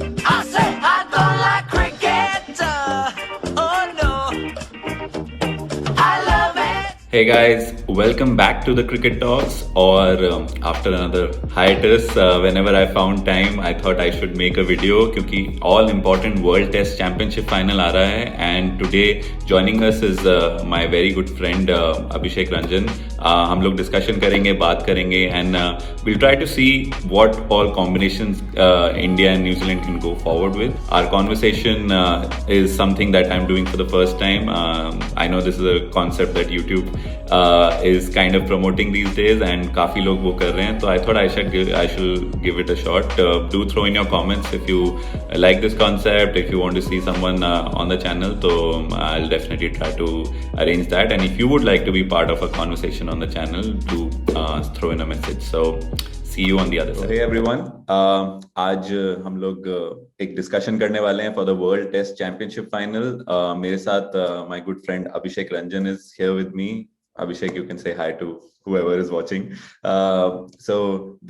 I say I don't like cricket. Oh no, I love it. Hey guys, welcome back to the Cricket Talks. Or after another hiatus, whenever I found time, I thought I should make a video क्योंकि all important World Test Championship final आ रहा है. And today joining us is my very good friend Abhishek Ranjan. हम लोग discussion करेंगे, बात करेंगे, and we'll try to see what all combinations India and New Zealand can go forward with. Our conversation is something that I'm doing for the first time. I know this is a concept that YouTube is kind of promoting these days, and काफी लोग वो कर रहे हैं. So I thought I should give it a shot. Do throw in your comments if you like this concept. If you want to see someone on the channel, so I'll definitely try to arrange that. And if you would like to be part of a conversation on the channel, do throw in a message. So see you on the other side. Hey everyone, आज हम लोग एक discussion करने वाले हैं for the world test championship final. मेरे साथ my good friend Abhishek Ranjan is here with me. Abhishek, you can say hi to whoever is watching. So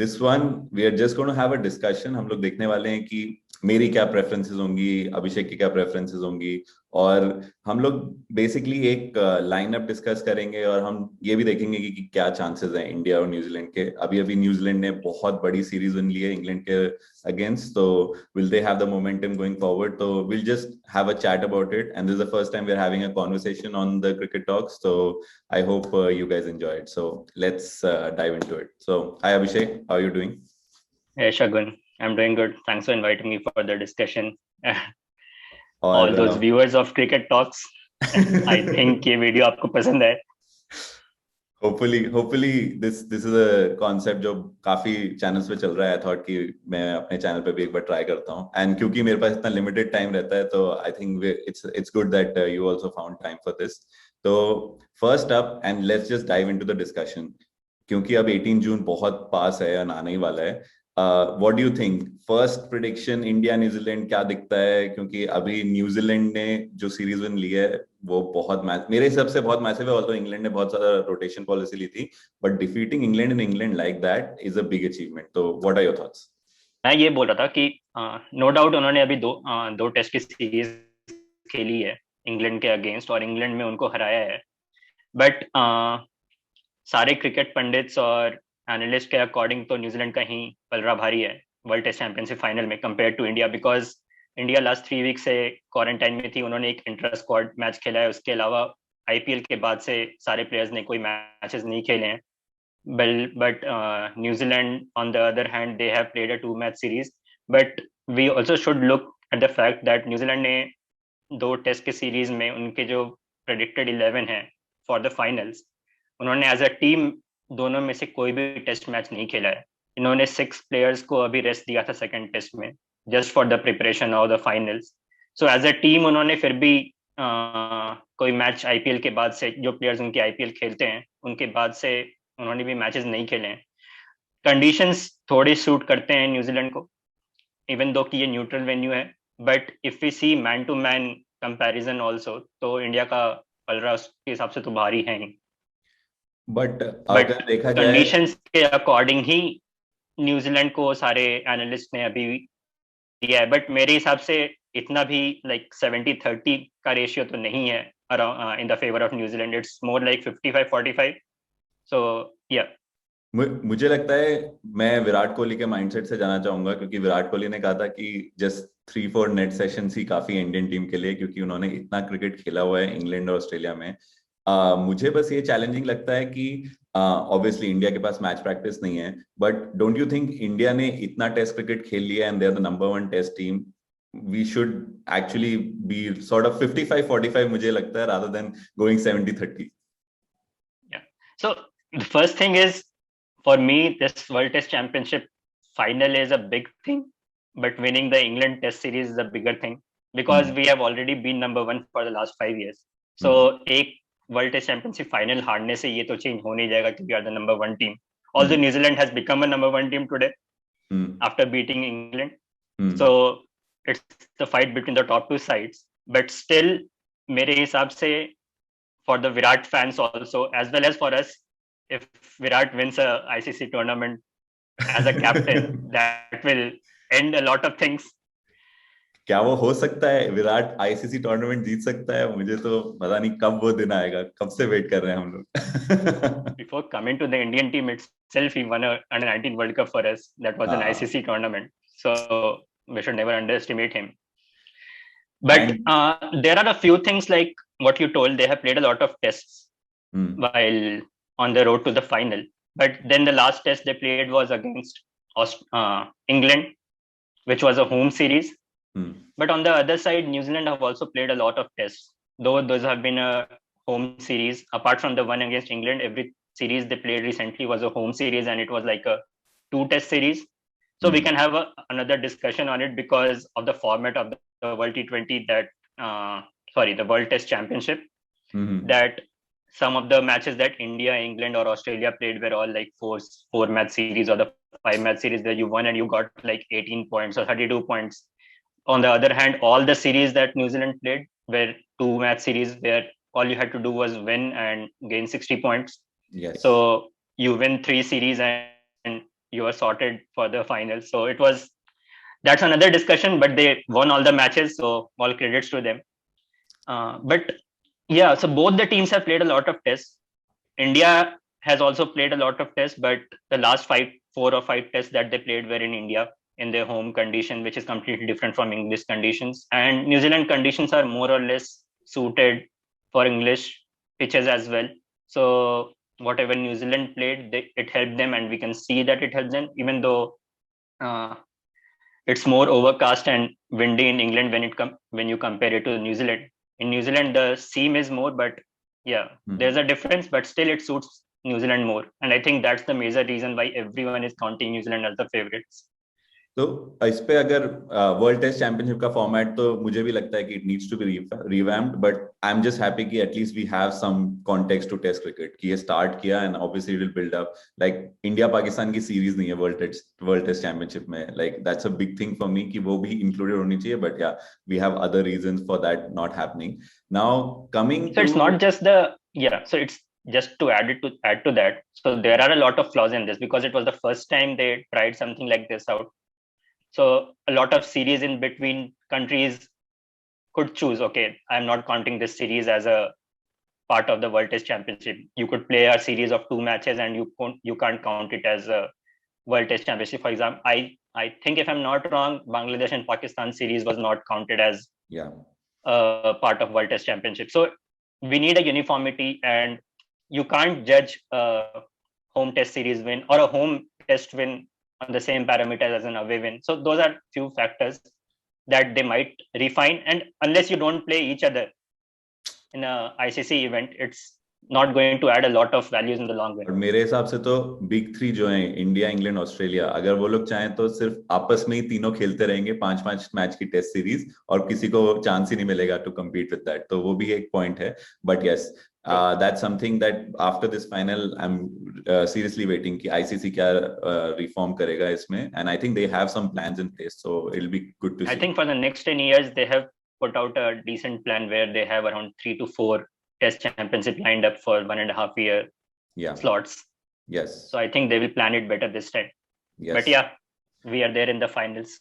this one we are just going to have a discussion. हम लोग देखने वाले हैं कि मेरी क्या प्रेफरेंसेस होंगी, अभिषेक की क्या प्रेफरेंसेस होंगी, और हम लोग बेसिकली एक लाइनअप डिस्कस करेंगे, और हम ये भी देखेंगे कि क्या चांसेस हैं इंडिया और न्यूजीलैंड के. अभी न्यूजीलैंड ने बहुत बड़ी सीरीज विन ली है इंग्लैंड के अगेंस्ट, तो will they have the momentum going forward. तो will just have a chat about it, and this is the first time we are having a conversation on the cricket talks. So I hope you guys enjoy it. So let's dive into it. So hi Abhishek, how are you doing? Hey Shagun, I'm doing good. Thanks for inviting me for the discussion. और All those viewers of Cricket Talks, I think ये video आपको पसंद है. Hopefully this is a concept जो काफी channels पे चल रहा है. I thought कि मैं अपने चैनल पे भी एक बार ट्राई करता हूँ, एंड क्योंकि मेरे पास इतना लिमिटेड टाइम रहता है, तो I think it's good that you also found time for this. तो first up, and let's just dive into the discussion, क्योंकि अब 18 जून बहुत पास है, आने ही वाला है. What do you think? First prediction, India New Zealand क्या दिखता है? क्योंकि अभी न्यूजीलैंड ने जो सीरीज विन ली है वो बहुत मेरे हिसाब से बहुत मैसिव है. ऑल्दो इंग्लैंड ने बहुत ज्यादा रोटेशन पॉलिसी ली थी, but defeating England in England like that is a big achievement. तो व्हाट आर योर थॉट्स? मैं ये बोल रहा था कि नो डाउट उन्होंने अभी दो टेस्ट की सीरीज खेली है इंग्लैंड के अगेंस्ट, और इंग्लैंड में उनको हराया है. बट सारे क्रिकेट पंडित्स और एनालिस्ट के अकॉर्डिंग तो न्यूजीलैंड का ही पलड़ा भारी है वर्ल्ड टेस्ट चैंपियनशिप फाइनल में compare to India, because India last 3 week से क्वारंटाइन में थी. उन्होंने एक इंटर स्क्वाड मैच खेला है, उसके अलावा आईपीएल के बाद से सारे प्लेयर्स ने कोई मैचेस नहीं खेले हैं. But New Zealand on the other hand they have played a 2 match series. But we also should look at the fact that New Zealand ने 2 टेस्ट के सीरीज में उनके जो प्रेडिक्टेड 11 है फॉर द फाइनल्स, उन्होंने एज अ टीम दोनों में से कोई भी टेस्ट मैच नहीं खेला है. इन्होंने 6 प्लेयर्स को अभी रेस्ट दिया था सेकंड टेस्ट में, just for the preparation of the finals. So as a team उन्होंने फिर भी कोई मैच आईपीएल के बाद से, जो प्लेयर्स उनके आईपीएल खेलते हैं उनके बाद से उन्होंने भी मैचेस नहीं खेले हैं. कंडीशंस थोड़ी सूट करते हैं न्यूजीलैंड को, इवन दो कि ये न्यूट्रल वेन्यू है. But if we see man to man comparison also, तो इंडिया का पलड़ा उसके हिसाब से तो भारी है ही. बट अगर देखा जाए कंडीशंस के अकॉर्डिंग ही न्यूजीलैंड को सारे एनालिस्ट ने अभी दिया है. बट मेरे हिसाब से इतना भी लाइक 70-30 का रेशियो तो नहीं है in the favour of New Zealand. It's more like 55-45. सो या मुझे लगता है मैं विराट कोहली के माइंडसेट से जाना चाहूंगा, क्योंकि विराट कोहली ने कहा था कि जस्ट 3-4 नेट सेशंस ही काफी इंडियन टीम के लिए, क्योंकि उन्होंने इतना क्रिकेट खेला हुआ है इंग्लैंड और ऑस्ट्रेलिया में. मुझे बस ये चैलेंजिंग लगता है कि ऑब्वियसली इंडिया के पास मैच प्रैक्टिस नहीं है, but don't you think India ने इतना टेस्ट क्रिकेट खेल लिया and they are the number 1 test team, we should actually be sort of 55-45, मुझे लगता है, rather than going 70-30. Yeah. So the first thing is, for me, this World Test Championship final is a big thing, but winning the England Test Series is a bigger thing, because we have already been number 1 for the last 5 years. So एक World Test Championship final हारने से ये तो change हो नहीं जाएगा कि we are the number 1 team. Although New Zealand has become a number 1 team today after beating England. So it's the fight between the top 2 sides. But still, मेरे हिसाब से, for the Virat fans also, as well as for us, if Virat wins a ICC tournament as a captain, that will end a lot of things. क्या वो हो सकता है, Virat ICC tournament जीत सकता है? मुझे तो पता नहीं कब वो दिन आएगा, कब से वेट कर रहे हैं हम लोग। Before coming to the Indian team itself, he won a under 19 World Cup for us. That was an हाँ. ICC tournament. So we should never underestimate him. But And there are a few things like what you told. They have played a lot of tests while on the road to the final. But then the last test they played was against England, which was a home series. But on the other side, New Zealand have also played a lot of tests. Though those have been a home series, apart from the one against England, every series they played recently was a home series, and it was like a two-test series. So we can have another discussion on it because of the format of the World T20 that, the World Test Championship. That some of the matches that India, England, or Australia played were all like four match series or the 5 match series where you won and you got like 18 points or 32 points. On the other hand, all the series that New Zealand played were 2 match series where all you had to do was win and gain 60 points. yes. So you win 3 series and you are sorted for the final. So that's another discussion, but they won all the matches. So all credits to them. But yeah, so both the teams have played a lot of tests. India has also played a lot of tests, but the last 4 or 5 tests that they played were in India in their home condition, which is completely different from English conditions. And New Zealand conditions are more or less suited for English pitches as well. So whatever New Zealand played, it helped them, and we can see that it helped them, even though uh, it's more overcast and windy in England when you compare it to New Zealand. In New Zealand, the seam is more, but yeah, there's a difference, but still it suits New Zealand more. And I think that's the major reason why everyone is counting New Zealand as the favorites. तो इस पे अगर world test championship का format, तो मुझे भी लगता है कि it needs to be revamped, but I am just happy कि at least we have some context to test cricket, कि ये स्टार्ट किया and obviously it will build up. Like India Pakistan की सीरीज नहीं है वर्ल्ड टेस्ट चैंपियनशिप में, like that's a big thing for me कि वो भी इंक्लूडेड होनी चाहिए, बट या we have other reasons for that not happening. Now coming So it's not just so it's just to add to that. So there are a lot of flaws in this because it was the first time they tried something like this out. So a lot of series in between countries could choose, okay, I'm not counting this series as a part of the World Test Championship. You could play a series of 2 matches and you can't count it as a World Test Championship. For example, I think if I'm not wrong, Bangladesh and Pakistan series was not counted as part of World Test Championship. So we need a uniformity, and you can't judge a home test series win or a home test win on the same parameters as an away win. So those are few factors that they might refine, and unless you don't play each other in a ICC event, it's not going to add a lot of values in the long run. और मेरे हिसाब से तो big 3 जो हैं, India, England, Australia, अगर वो लोग चाहें तो सिर्फ आपस में ही तीनों खेलते रहेंगे 5-5 मैच की टेस्ट सीरीज, और किसी को चांस ही नहीं मिलेगा टू कम्पीट विद दैट. तो वो भी एक पॉइंट है. But yes, that's something that after this final I'm seriously waiting कि ICC क्या reform करेगा इसमें, and I think they have some plans in place, so it'll be good to see. I think for the next 10 years they have put out a decent plan where they have around 3 to 4 test championship lined up for 1.5 year slots. Yes. So I think they will plan it better this time. Yes. But yeah, we are there in the finals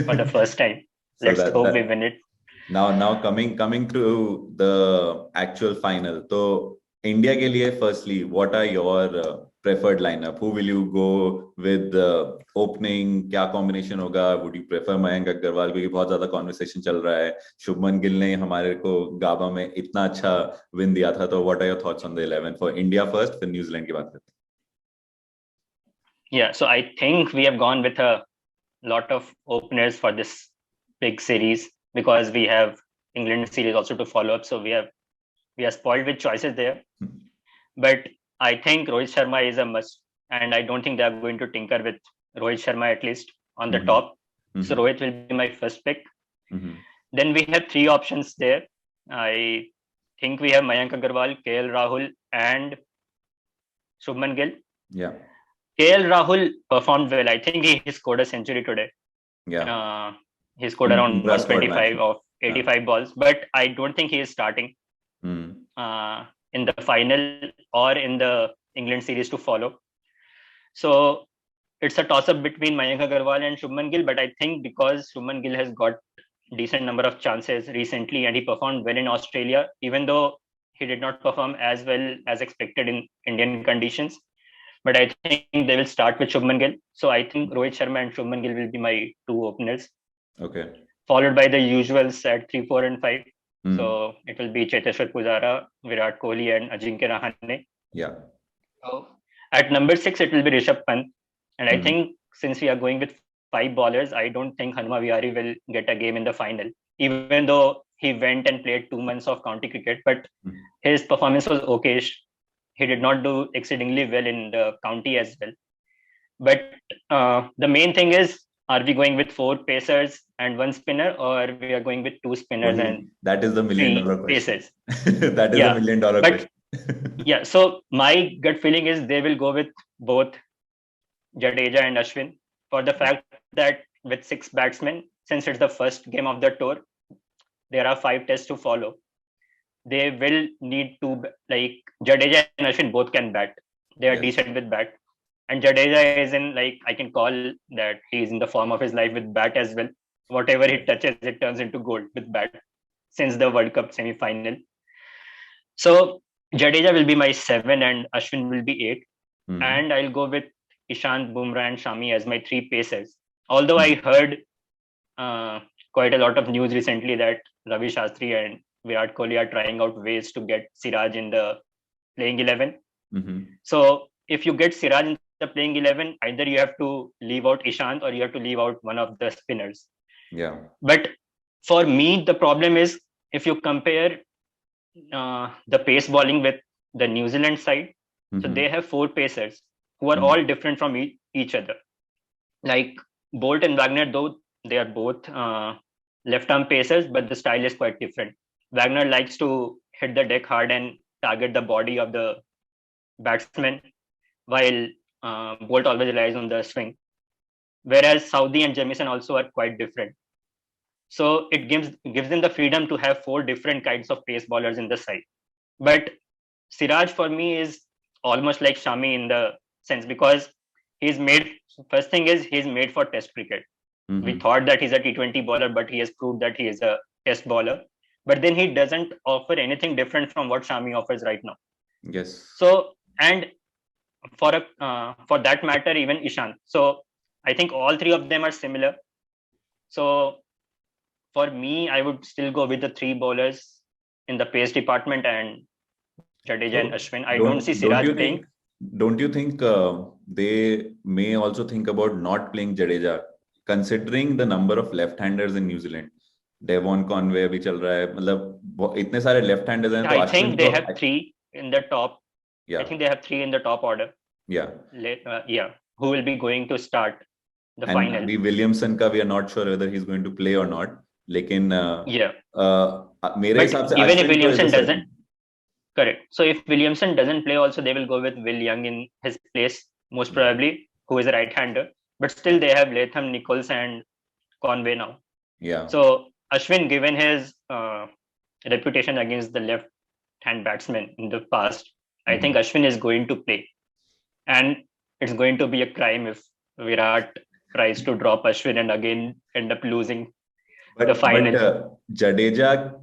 for the first time. So let's hope we win it. Now coming to the actual final. So India के लिए firstly, what are your preferred lineup? Who will you go with opening? क्या combination होगा? Would you prefer Mayank Agarwal, क्योंकि बहुत ज्यादा conversation चल रहा है. शुभमन गिल ने हमारे को गाबा में इतना अच्छा win दिया था. तो what are your thoughts on the 11 for India first, फिर न्यूजीलैंड की बात करते हैं. Yeah, so I think we have gone with a lot of openers for this big series because we have England series also to follow up. So we are spoiled with choices there. But I think Rohit Sharma is a must, and I don't think they are going to tinker with Rohit Sharma at least on the top. So Rohit will be my first pick. Then we have 3 options there. I think we have Mayank Agarwal, KL Rahul, and Shubman Gill. Yeah. KL Rahul performed well. I think he scored a century today. Yeah. He scored around 125 of 85 balls, but I don't think he is starting in the final or in the England series to follow. So it's a toss-up between Mayank Agarwal and Shubman Gill, but I think because Shubman Gill has got decent number of chances recently, and he performed well in Australia, even though he did not perform as well as expected in Indian conditions. But I think they will start with Shubman Gill. So I think Rohit Sharma and Shubman Gill will be my two openers, Okay. followed by the usuals at 3, 4, and 5. Hmm. So it will be Cheteshwar Pujara, Virat Kohli, and Ajinkya Rahane. Yeah. So at number 6, it will be Rishabh Pant. And I Mhm. think since we are going with 5 ballers, I don't think Hanuma Vihari will get a game in the final, even though he went and played 2 months of county cricket. But Mhm. his performance was okayish. He did not do exceedingly well in the county as well. But the main thing is, are we going with 4 pacers and 1 spinner, or we are going with 2 spinners and That is the million 3 dollar question. pacers? That is the Yeah. million dollar But question. yeah, so my gut feeling is they will go with both Jadeja and Ashwin, for the fact that with 6 batsmen, since it's the first game of the tour, there are 5 tests to follow. They will need to, like, Jadeja and Ashwin both can bat. They are Yes. decent with bat. And Jadeja is in, like, I can call that he's in the form of his life with bat as well. Whatever he touches, it turns into gold with bat since the World Cup semi-final. So Jadeja will be my 7 and Ashwin will be 8. Mhm. And I'll go with Ishant, Bumrah, and Shami as my 3 pacers. Although I heard quite a lot of news recently that Ravi Shastri and Virat Kohli are trying out ways to get Siraj in the playing 11. Mhm. So if you get Siraj in the playing 11, either you have to leave out Ishant or you have to leave out one of the spinners. Yeah. But for me, the problem is, if you compare the pace bowling with the New Zealand side, so Mhm. they have 4 pacers who are Mhm. all different from each other. Like Bolt and Wagner, though they are both left-arm pacers, but the style is quite different. Wagner likes to hit the deck hard and target the body of the batsman, while Bolt always relies on the swing. Whereas Saudi and Jamieson also are quite different. So it gives them the freedom to have 4 different kinds of pace bowlers in the side. But Siraj for me is almost like Shami in the sense, because he's made, first thing is he's made for test cricket. We Mhm. thought that he's a T20 bowler, but he has proved that he is a test bowler. But then he doesn't offer anything different from what Shami offers right now. Yes. So, and for that matter, even Ishant. So I think all 3 of them are similar. So for me, I would still go with the 3 bowlers in the pace department and Jadeja and So Ashwin. I don't see don't Siraj you playing. think they may also think about not playing Jadeja, considering the number of left-handers in New Zealand? Devon Conway भी चल रहा है, मतलब इतने सारे left handers हैं, तो I Ashwin think they को have 3 in the top. I या think they have 3 in the top order. या Yeah, who will be going to start the and final? अभी विलियमसन का we are not sure whether he is going to play और नॉट, लेकिन Yeah, मेरे but हिसाब से even if अश्विन तो is Williamson certain. doesn't, correct. So if Williamson doesn't play, also they will go with Will Young in his place, most probably, who is a right-hander. But still, they have Latham, Nichols, and Conway now. Yeah. So Ashwin, given his reputation against the left-hand batsmen in the past, I think Ashwin is going to play, and it's going to be a crime if Virat tries to drop Ashwin and again end up losing the final. But Jadeja,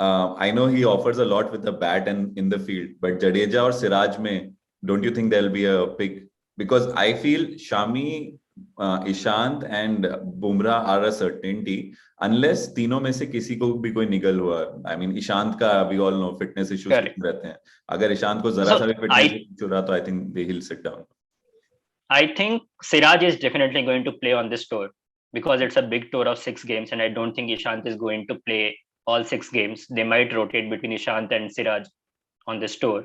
I know he offers a lot with the bat and in the field, but Jadeja or Siraj mein, don't you think there'll be a pick? Because I feel Shami, Ishant and Bumrah are a certainty, unless तीनों में से किसी को भी कोई निगल हुआ. I mean, Ishant का we all know fitness issues Correct. कितने रहते हैं. अगर ईशांत को जरा सा भी fitness issue रहा, तो I think he'll sit down. I think Siraj is definitely going to play on this tour because it's a big tour of 6 games, and I don't think Ishant is going to play all 6 games. They might rotate between Ishant and Siraj on this tour.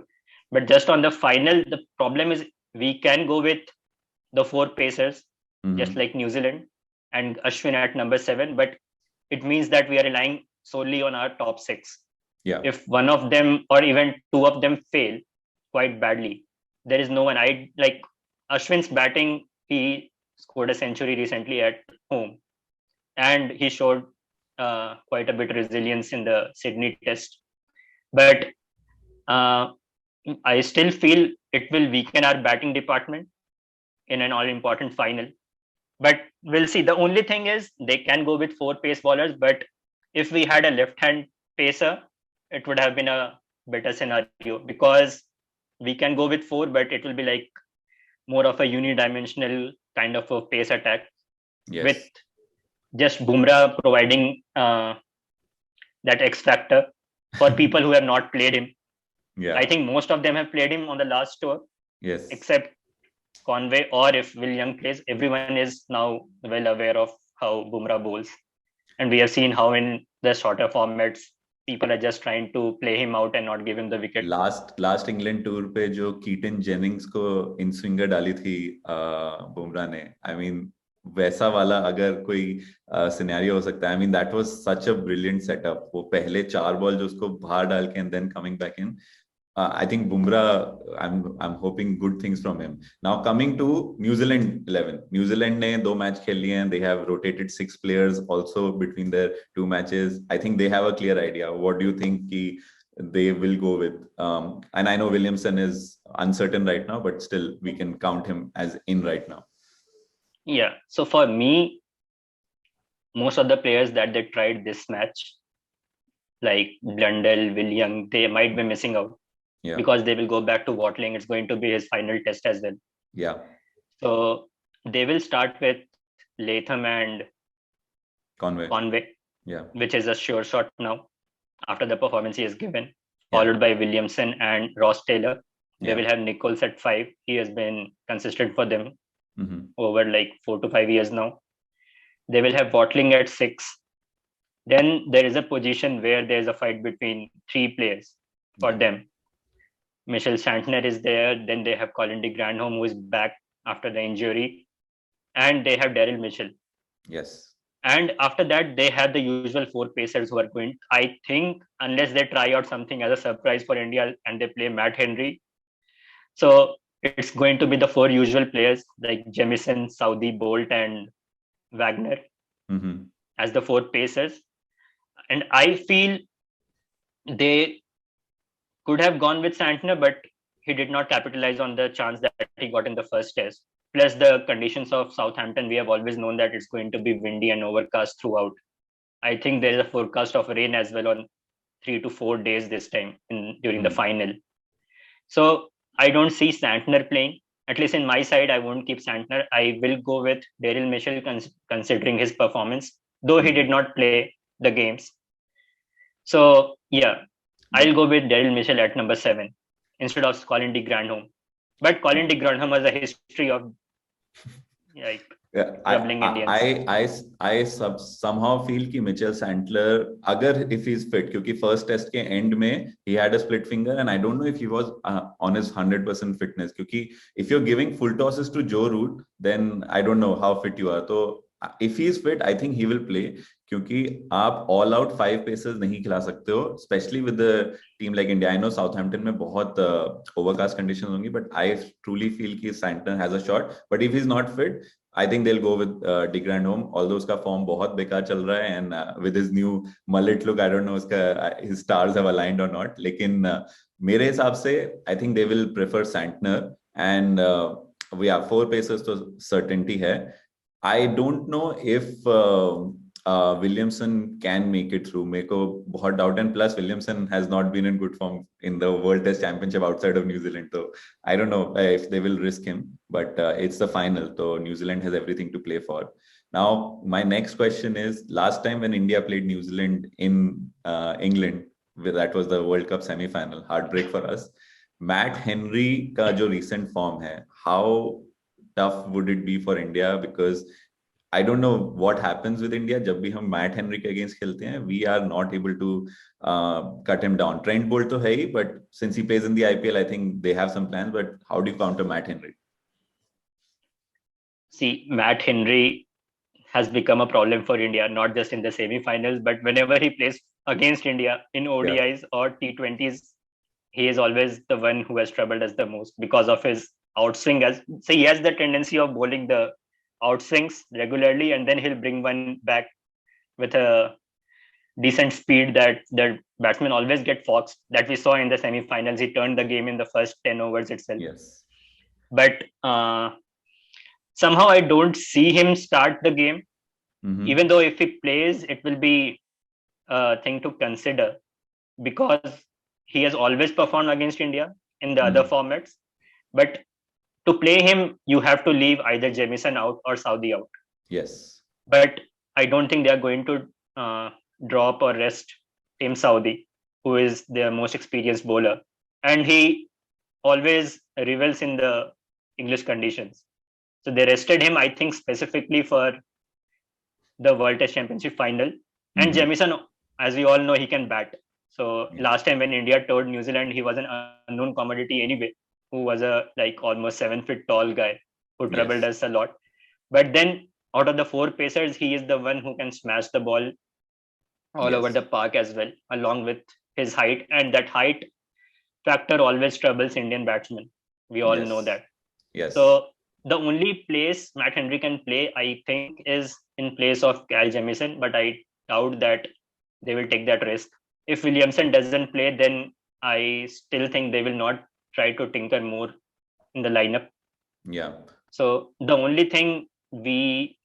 But just on the final, the problem is we can go with the 4 pacers, just like New Zealand, and Ashwin at number 7. But it means that we are relying solely on our top 6. Yeah. If one of them or even 2 of them fail quite badly, there is no one. I like Ashwin's batting. He scored a century recently at home, and he showed quite a bit resilience in the Sydney Test. But I still feel it will weaken our batting department in an all-important final. But we'll see. The only thing is they can go with 4 pace bowlers, but if we had a left-hand pacer, it would have been a better scenario, because we can go with four, but it will be like more of a unidimensional kind of a pace attack with Yes. just Bumrah providing that X factor for people who have not played him. I Yeah. think most of them have played him on the last tour, Yes. except Conway, or if Will Young plays, everyone is now well aware of how Bumrah bowls. And we have seen how in the shorter formats, people are just trying to play him out and not give him the wicket. Last England tour पे जो Keaton Jennings को इन swinger डाली थी बुमराह ने, I mean वैसा वाला अगर कोई सिनेरियो हो सकता है, I mean that was such a brilliant setup, वो पहले 4 बॉल जो उसको बाहर डाल के and then coming back in. I think Bumrah, I'm hoping good things from him. Now coming to New Zealand 11. New Zealand ने 2 मैच खेल लिए हैं. They have rotated 6 players also between their 2 matches. I think they have a clear idea. What do you think they will go with? And I know Williamson is uncertain right now, but still we can count him as in right now. Yeah. So for me, most of the players that they tried this match, like Blundell, Will Young, they might be missing out, Yeah. because they will go back to Watling. It's going to be his final test as well. Yeah. So they will start with Latham and Conway. Yeah. which is a sure shot now after the performance he has given, Yeah. followed by Williamson and Ross Taylor. They Yeah. will have Nichols at 5. He has been consistent for them Mm-hmm. over like 4 to 5 years now. They will have Watling at 6. Then there is a position where there is a fight between 3 players for Yeah. them. Michel Santner is there. Then they have Colin de Grandhomme, who is back after the injury. And they have Daryl Mitchell. Yes. And after that, they have the usual 4 pacers who are going, I think, unless they try out something as a surprise for India and they play Matt Henry. So it's going to be the 4 usual players like Jamieson, Saudi, Bolt, and Wagner Mm-hmm. as the 4 pacers. And I feel they could have gone with Santner, but he did not capitalize on the chance that he got in the first test. Plus the conditions of Southampton, we have always known that it's going to be windy and overcast throughout. I think there is a forecast of rain as well on 3 to 4 days this time during the final. So I don't see Santner playing. At least in my side, I won't keep Santner. I will go with Daryl Mitchell, considering his performance, though he did not play the games. So yeah, I'll go with Daryl Mitchell at number 7 instead of Colin de Grandhomme. But Colin de Grandhomme has a history of like Yeah, troubling Indians. I somehow feel कि Mitchell Santler, अगर if he's fit, क्योंकि first test के end में he had a split finger and I don't know if he was on his 100% fitness, क्योंकि if you're giving full tosses to Joe Root, then I don't know how fit you are. तो if he is fit, I think he will play, क्योंकि आप all out 5 paces नहीं खिला सकते हो, especially with the team like India. I know Southampton में बहुत overcast conditions होंगी, but I truly feel कि Santner has a shot. But if he's not fit, I think they'll go with de Grandhomme, although उसका form बहुत बेकार चल रहा है, and with his new mullet look, I don't know उसका his stars have aligned or not. लेकिन मेरे हिसाब से I think they will prefer Santner, and we have 4 paces तो certainty है. I don't know if Williamson can make it through. मेरे को बहुत doubt, and plus Williamson has not been in good form in the World Test Championship outside of New Zealand. So I don't know if they will risk him, but it's the final. So New Zealand has everything to play for. Now, my next question is: last time when India played New Zealand in England, that was the World Cup semi-final, heartbreak for us. Matt Henry का जो recent form है, how tough would it be for India? Because I don't know what happens with India. जब भी हम Matt Henry के against खेलते हैं, we are not able to cut him down. Trent Bolt तो है ही, but since he plays in the IPL, I think they have some plans. But how do you counter Matt Henry? See, Matt Henry has become a problem for India, not just in the semi-finals, but whenever he plays against India in ODIs or T20s, he is always the one who has troubled us the most because of his outswing. So he has the tendency of bowling the outswings regularly, and then he'll bring one back with a decent speed that the batsmen always get foxed. That we saw in the semi-finals. He turned the game in the first 10 overs itself. Yes. But somehow I don't see him start the game. Mm-hmm. Even though if he plays, it will be thing to consider because he has always performed against India in the other Mm. formats. But to play him, you have to leave either Jamison out or Saudi out. Yes. But I don't think they are going to uh, drop or rest Tim Saudi, who is their most experienced bowler. And he always revels in the English conditions. So they rested him, I think, specifically for the World Test Championship final. And Mhm. Jamison, as we all know, he can bat. So Yeah. last time when India toured New Zealand, he was an unknown commodity anyway, who was a like almost 7 feet tall guy who troubled Yes. us a lot. But then out of the four pacers, he is the one who can smash the ball all over Yes. the park as well, along with his height. And that height factor always troubles Indian batsmen. We all know Yes. that. Yes. So the only place Matt Henry can play, I think, is in place of Cal Jamieson, but I doubt that they will take that risk. If Williamson doesn't play, then I still think they will not try to tinker more in the lineup. Yeah. So the only thing we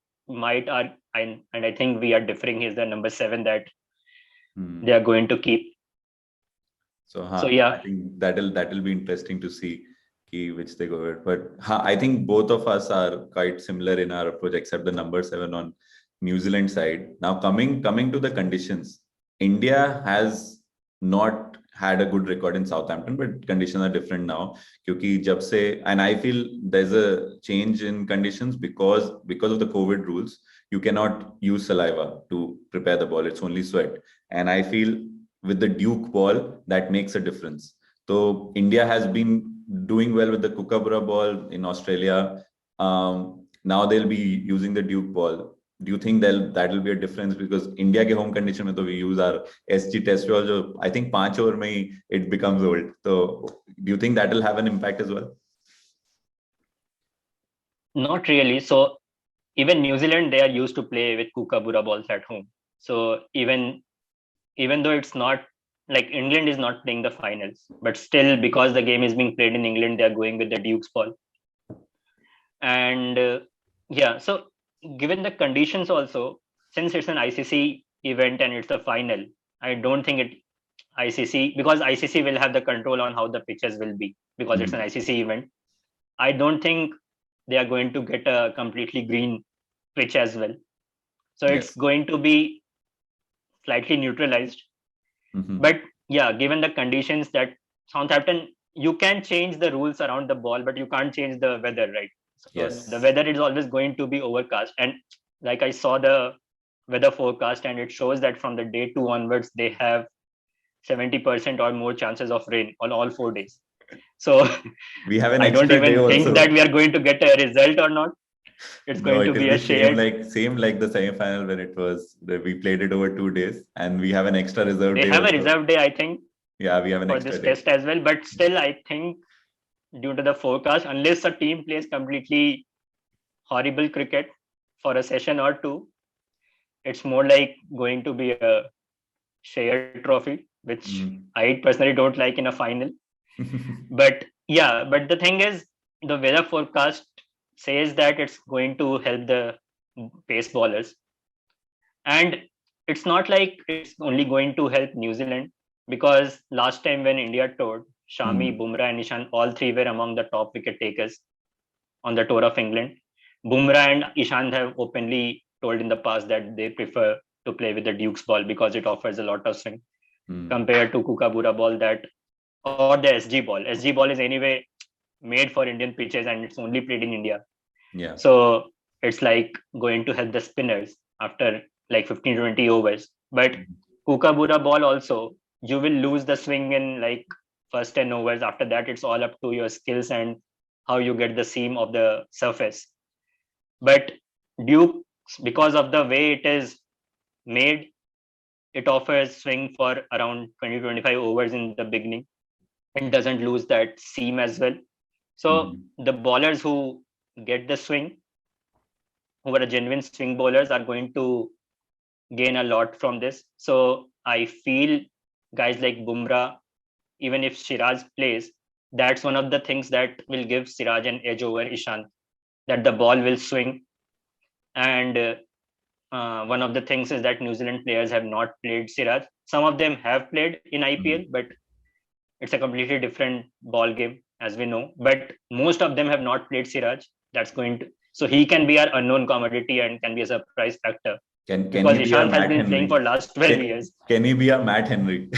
might are, and I think we are differing, is the number 7 that they Hmm. are going to keep. So, So I yeah, think that'll be interesting to see which they go with. But I think both of us are quite similar in our approach, except the number 7 on New Zealand side. Now, coming to the conditions, India has not had a good record in Southampton, but conditions are different now. क्योंकि जब से, and I feel there's a change in conditions because of the COVID rules. You cannot use saliva to prepare the ball; it's only sweat. And I feel with the Duke ball, that makes a difference. So India has been doing well with the Kookaburra ball in Australia. Now they'll be using the Duke ball. Do you think that'll be a difference? Because India के home condition में तो we use our SG test ball, जो I think 5 over में ही it becomes old. So do you think that will have an impact as well? not really. So even New Zealand, they are used to play with Kookaburra balls at home. So even though it's not like England is not playing the finals, but still because the game is being played in England, they are going with the Duke's ball. And yeah, so given the conditions also, since it's an ICC event and it's the final, I don't think it ICC, because ICC will have the control on how the pitches will be because it's an Mm. ICC event. I don't think they are going to get a completely green pitch as well. So it's Yes. going to be slightly neutralized. Mm-hmm. But yeah, given the conditions that Southampton, you can change the rules around the ball, but you can't change the weather, right? So the Yes. weather is always going to be overcast. And like I saw the weather forecast, and it shows that from the day 2 onwards, they have 70% or more chances of rain on all 4 days. So We have an I don't extra day even think that also. we are going to get a result or not. It's No, going to it will be be a shared. same like the semi-final when it was we played it over 2 days, and we have an extra reserve They day have a also. reserve day, I think, Yeah, we have an for extra this day. test as well. But still, I think due to the forecast, unless a team plays completely horrible cricket for a session or two, it's more like going to be a shared trophy, which Mm. I personally don't like in a final. But yeah, but the thing is, the weather forecast says that it's going to help the pace bowlers. And it's not like it's only going to help New Zealand, because last time when India toured, Shami, Mm. Bumrah, and Ishan, all three were among the top wicket takers on the tour of England. Bumrah and Ishant have openly told in the past that they prefer to play with the Duke's ball because it offers a lot of swing Mm. compared to Kookaburra ball that or the SG ball. SG ball is anyway made for Indian pitches and it's only played in India. Yeah. So it's like going to help the spinners after like 15 to 20 overs. But Mm. Kookaburra ball also, you will lose the swing in like first 10 overs. After that, it's all up to your skills and how you get the seam of the surface. But Duke, because of the way it is made, it offers swing for around 20 to 25 overs in the beginning and doesn't lose that seam as well. So Mm. the bowlers who get the swing, who are genuine swing bowlers, are going to gain a lot from this. So I feel guys like Bumrah, even if Siraj plays, that's one of the things that will give Siraj an edge over Ishant, that the ball will swing. And one of the things is that New Zealand players have not played Siraj. Some of them have played in IPL, but it's a completely different ball game, as we know. But most of them have not played Siraj. That's going to so he can be our unknown commodity and can be a surprise factor Can because he be a Ishant has Matt been playing for Henry? last 12 Can, years. can he be a Matt Henry?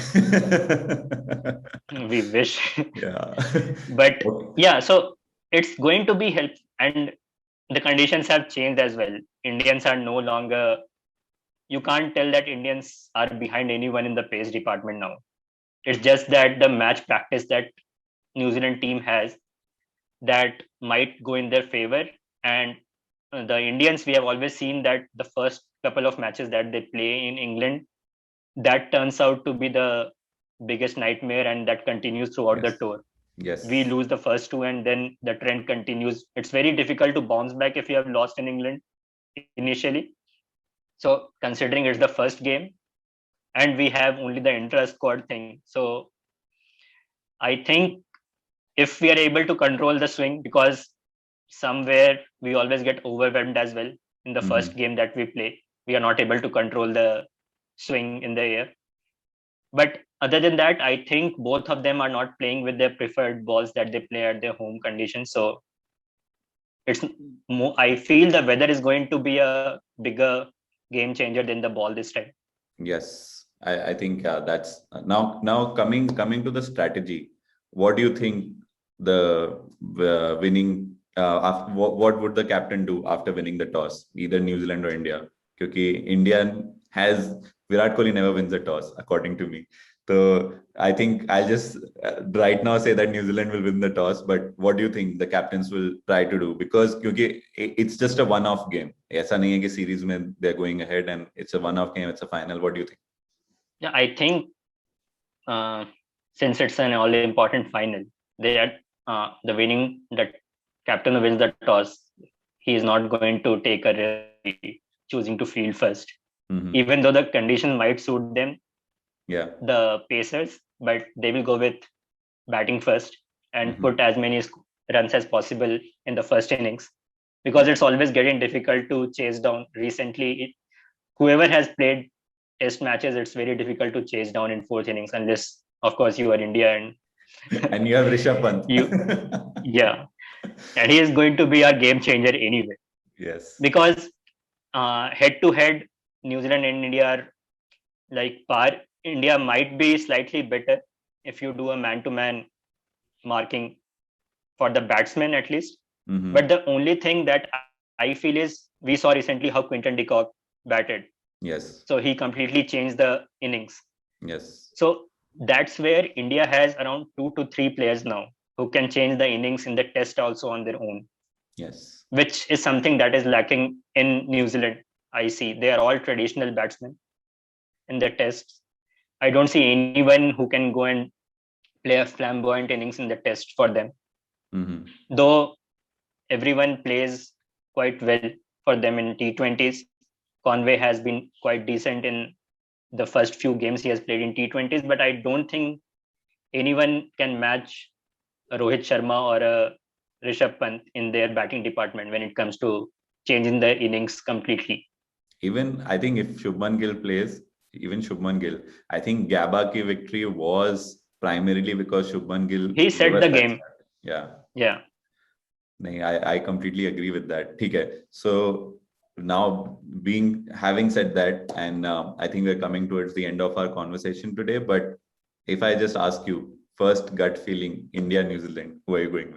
We wish, Yeah. but Okay. yeah. So it's going to be help, and the conditions have changed as well. Indians are no longer. You can't tell that Indians are behind anyone in the pace department now. It's just that the match practice that New Zealand team has that might go in their favor. And the Indians, we have always seen that the first couple of matches that they play in England, that turns out to be the biggest nightmare, and that continues throughout the Yes. tour. We Yes. lose the first two, and then the trend continues. It's very difficult to bounce back if you have lost in England initially. So, considering it's the first game, and we have only the intra squad thing, so I think if we are able to control the swing, because somewhere we always get overwhelmed as well in the first Mhm. game that we play, we are not able to control the swing in the air. But other than that, I think both of them are not playing with their preferred balls that they play at their home conditions. So it's more, I feel the weather is going to be a bigger game changer than the ball this time. Yes, I think that's now coming to the strategy. What do you think the winning what would the captain do after winning the toss, either New Zealand or India? Because India has Virat Kohli never wins a toss, according to me. So I think I'll just right now say that New Zealand will win the toss. But what do you think the captains will try to do? Because it's just a one-off game. ऐसा नहीं है कि series में they're going ahead and it's a one-off game. It's a final. What do you think? Yeah, I think uh, since it's an all important final, they are the captain who wins the toss. He is not going to take a risk choosing to field first, Mm-hmm. even though the condition might suit them, Yeah. the Pacers, but they will go with batting first and Mm-hmm. put as many runs as possible in the first innings because Yeah. it's always getting difficult to chase down. Recently, whoever has played test matches, it's very difficult to chase down in fourth innings unless, of course, you are India and And you have Rishabh you, Pant. yeah, and he is going to be a game changer anyway Yes. because head to head, New Zealand and India are like par. India might be slightly better if you do a man to man marking for the batsman at least. Mm-hmm. But the only thing that I feel is we saw recently how Quinton de Kock batted. Yes. So he completely changed the innings. Yes. So that's where India has around 2 to 3 players now who can change the innings in the test also on their own, Yes. which is something that is lacking in New Zealand. I see they are all traditional batsmen in the tests. I don't see anyone who can go and play a flamboyant innings in the test for them. Mm-hmm. Though everyone plays quite well for them in T20s. Conway has been quite decent in the first few games he has played in T20s, but I don't think anyone can match a Rohit Sharma or a Rishabh Pant in their batting department when it comes to changing the innings completely. Even I think if Shubman Gill plays, even Shubman Gill, I think Gaba ki victory was primarily because Shubman Gill He gave set us the that game. start. Yeah. Yeah. नहीं, I completely agree with that. ठीक है. So now having said that, and I think we're coming towards the end of our conversation today. But if I just ask you, first gut feeling, India, New Zealand, who are you going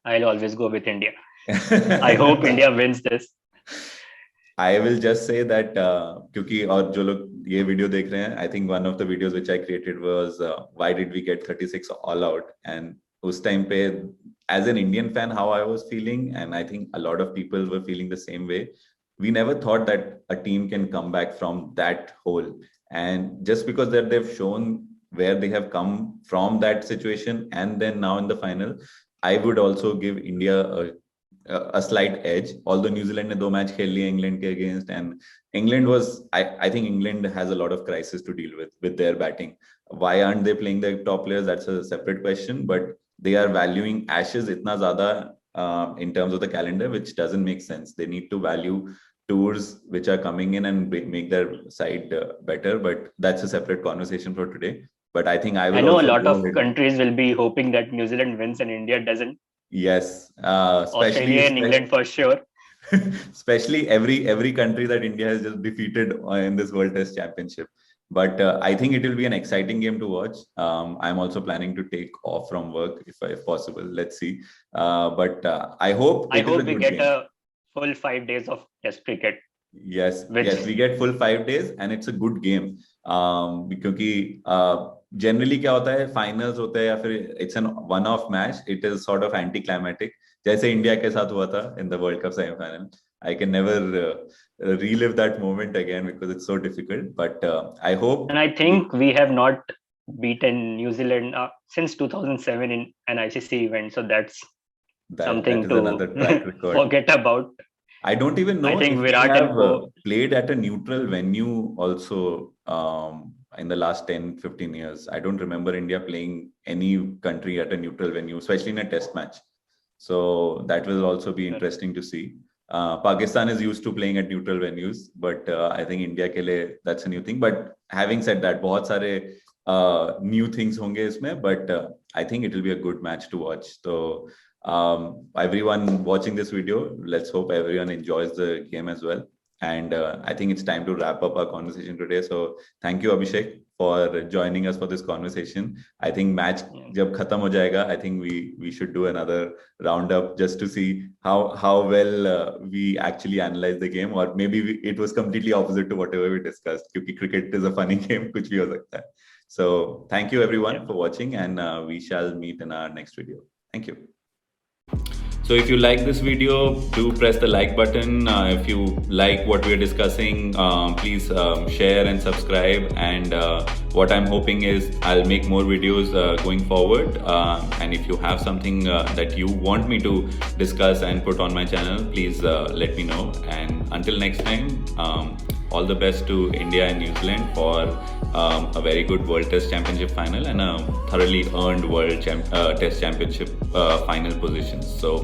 I'll always go with India. I hope with? India wins this. I will just say that क्योंकि और जो लोग ये video देख रहे हैं, I think one of the videos which I created was why did we get 36 all out, and उस time पे as an Indian fan how I was feeling, and I think a lot of people were feeling the same way. We never thought that a team can come back from that hole, and just because that they've shown where they have come from that situation, and then now in the final, I would also give India a slight edge. Although New Zealand ने दो match खेल लिए England के against, and England was I think England has a lot of crisis to deal with their batting. Why aren't they playing their top players? That's a separate question. But they are valuing Ashes itna zyada in terms of the calendar, which doesn't make sense. They need to value tours which are coming in and make their side better. But that's a separate conversation for today. But I think I I will know a also lot go of ahead. countries will be hoping that New Zealand wins and India doesn't. Yes, Australia and England for sure. especially every country that India has just defeated in this World Test Championship. But I think it will be an exciting game to watch. I'm also planning to take off from work if possible. Let's see. But I hope I it is a hope we good get game. a full 5 days of Test cricket, Yes, which yes, we get full 5 days and it's a good game. क्योंकि generally क्या होता है, finals होते हैं या फिर it's an one-off match. It is sort of anticlimactic. जैसे India के साथ हुआ था in the World Cup semi-final. I can never relive that moment again because it's so difficult. But I hope. and I think we have not beaten New Zealand since 2007 in an ICC event, so that's That something is another track to record. forget about. I don't even I know think if we Virat and have Co. played at a neutral venue also in the last 10, 15 years. I don't remember India playing any country at a neutral venue, especially in a test match. So that will also be interesting to see. Pakistan is used to playing at neutral venues, but I think India ke liye, that's a new thing. But having said that, बहुत सारे new things होंगे इसमें, but I think it will be a good match to watch. So everyone watching this video, let's hope everyone enjoys the game as well. And I think it's time to wrap up our conversation today. So thank you, Abhishek, for joining us for this conversation. I think match jab khatam ho jayega, I think we should do another roundup just to see how well we actually analyze the game, or maybe it was completely opposite to whatever we discussed. Because cricket is a funny game, kuch bhi ho sakta hai. So thank you everyone for watching, and we shall meet in our next video. Thank you. So if you like this video, do press the like button. If you like what we are discussing, please share and subscribe. And what I'm hoping is I'll make more videos going forward. And if you have something that you want me to discuss and put on my channel, please let me know. And until next time, all the best to India and New Zealand for a very good World Test Championship final and a thoroughly earned World Test Championship final positions. So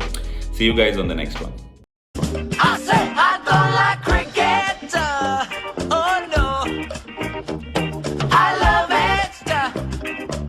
see you guys on the next one.